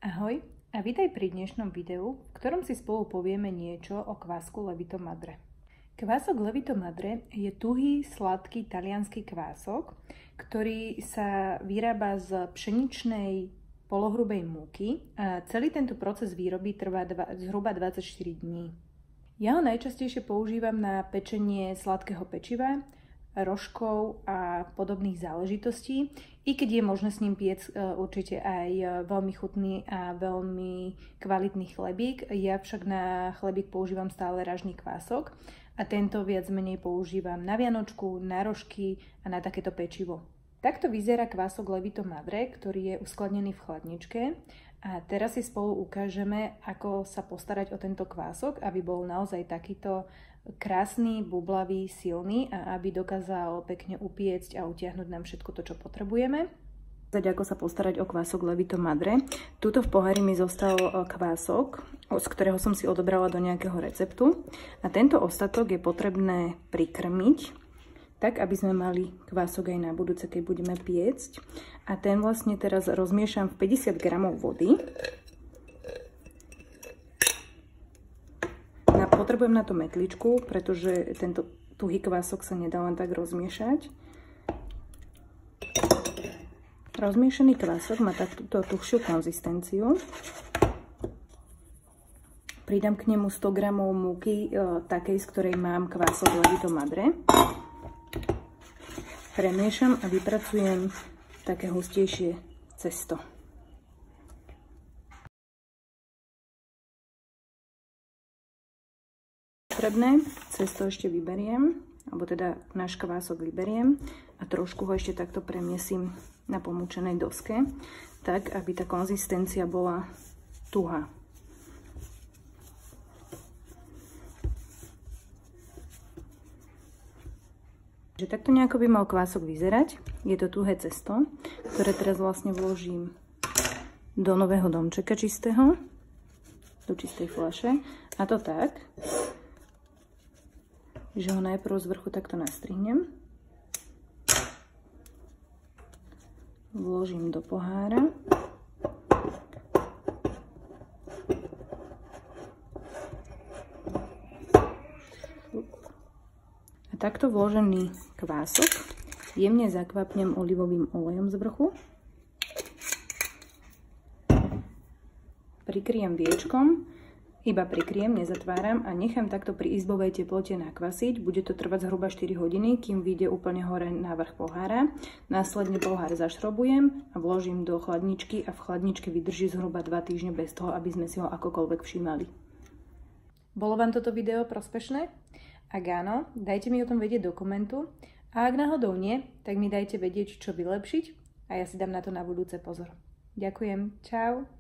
Ahoj a vítaj pri dnešnom videu, v ktorom si spolu povieme niečo o kvásku Levito Madre. Kvások Levito Madre je tuhý, sladký taliansky kvások, ktorý sa vyrába z pšeničnej polohrubej múky a celý tento proces výroby trvá zhruba 24 dní. Ja ho najčastejšie používam na pečenie sladkého pečiva, rožkov a podobných záležitostí, i keď je možné s ním piec určite aj veľmi chutný a veľmi kvalitný chlebík. Ja však na chlebík používam stále ražný kvások a tento viac menej používam na vianočku, na rožky a na takéto pečivo. Takto vyzerá kvások Levito Madre, ktorý je uskladnený v chladničke. A teraz si spolu ukážeme, ako sa postarať o tento kvások, aby bol naozaj takýto krásny, bublavý, silný a aby dokázal pekne upiecť a utiahnuť nám všetko to, čo potrebujeme. Ako sa postarať o kvások Levito Madre. Tuto v pohári mi zostal kvások, z ktorého som si odobrala do nejakého receptu. A tento ostatok je potrebné prikrmiť, tak aby sme mali kvások aj na budúce, keď budeme piecť. A ten vlastne teraz rozmiešam v 50 g vody. Potrebujem na to metličku, pretože tento tuhý kvások sa nedá len tak rozmiešať. Rozmiešený kvások má takúto tuhšiu konzistenciu. Pridám k nemu 100 g múky, takej, z ktorej mám kvások Levito Madre. Premiešam a vypracujem také hustejšie cesto. Potrebné cesto ešte vyberiem, alebo teda náš kvások vyberiem a trošku ho ešte takto premiesím na pomúčenej doske, tak aby tá konzistencia bola tuhá. Takže takto nejako by mal kvások vyzerať. Je to tuhé cesto, ktoré teraz vlastne vložím do nového domčeka čistého, do čistej fľaše, a to tak, že ho najprv z vrchu takto nastrihnem. Vložím do pohára. A takto vložený kvások jemne zakvapnem olivovým olejom z vrchu. Prikryjem viečkom. Iba prikryjem, nezatváram a nechám takto pri izbovej teplote nakvasiť. Bude to trvať zhruba 4 hodiny, kým vyjde úplne hore na vrch pohára. Následne pohár zašrobujem a vložím do chladničky a v chladničke vydrží zhruba 2 týždne bez toho, aby sme si ho akokoľvek všímali. Bolo vám toto video prospešné? Ak áno, dajte mi o tom vedieť do komentu. A ak náhodou nie, tak mi dajte vedieť, čo vylepšiť a ja si dám na to na budúce pozor. Ďakujem, čau!